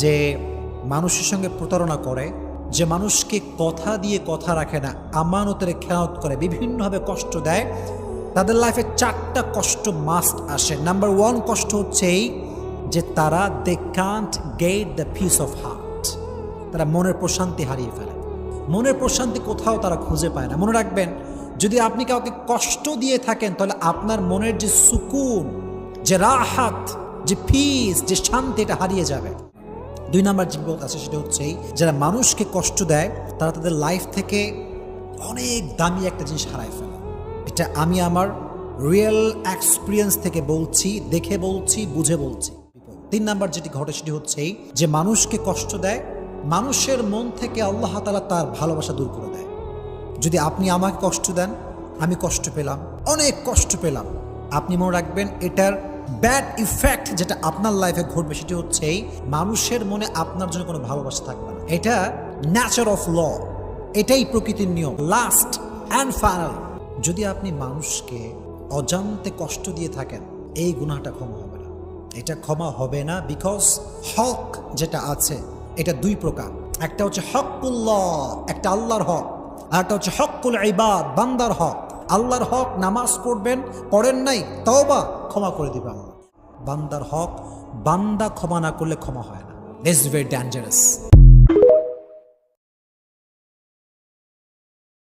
যে মানুষের সঙ্গে প্রতারণা করে, যে মানুষকে কথা দিয়ে কথা রাখে না, আমানতের খেয়ানত করে, বিভিন্নভাবে কষ্ট দেয়, তাদের লাইফে 4টা কষ্ট মাস্ট আসে। নাম্বার 1 কষ্ট হচ্ছে এই যে তারা they can't get the peace of heart. তারা মনের প্রশান্তি হারিয়ে ফেলে। মনের প্রশান্তি কোথাও তারা খুঁজে পায় না। মনে রাখবেন, যদি আপনি কাউকে কষ্ট দিয়ে থাকেন তাহলে আপনার মনের যে সুকুন, যে রাহাত, যে পিস, যে শান্তি, এটা হারিয়ে যাবে। 2 নাম্বার যে বিপদ আছে সেটা হচ্ছে যারা মানুষকে কষ্ট দেয় তারা তাদের লাইফ থেকে অনেক দামি একটা জিনিস হারায় ফেলে। এটা আমি আমার রিয়েল এক্সপিরিয়েন্স থেকে বলছি, দেখে বলছি, বুঝে বলছি। 3 নাম্বার যেটি ঘটে সেটি হচ্ছে যে মানুষকে কষ্ট দেয়, মানুষের মন থেকে আল্লাহ তাআলা তার ভালোবাসা দূর করে দেয়। যদি আপনি আমাকে কষ্ট দেন, আমি কষ্ট পেলাম, অনেক কষ্ট পেলাম, আপনি মনে রাখবেন এটার ব্যাড ইফেক্ট যেটা আপনার লাইফে ঘটবে সেটি হচ্ছে মানুষের মনে আপনার জন্য কোনো ভালোবাসা থাকবে না। এটা ন্যাচার অফ ল, এটাই প্রকৃতির নিয়ম। লাস্ট অ্যান্ড ফাইনাল, যদি আপনি মানুষকে অজান্তে কষ্ট দিয়ে থাকেন, এই গুনাহটা ক্ষমা হবে না। এটা ক্ষমা হবে না, বিকজ হক যেটা আছে এটা 2 প্রকার। একটা হচ্ছে হকুল্লাহ, একটা আল্লাহর হক, আর একটা হচ্ছে হকুল ইবাদ, বান্দার হক। আল্লাহর হক, নামাজ পড়বেন, পড়েন নাই, তওবা, ক্ষমা করে দিবে আল্লাহ। বান্দার হক, বান্দা ক্ষমা না করলে ক্ষমা হয় না। This is very dangerous.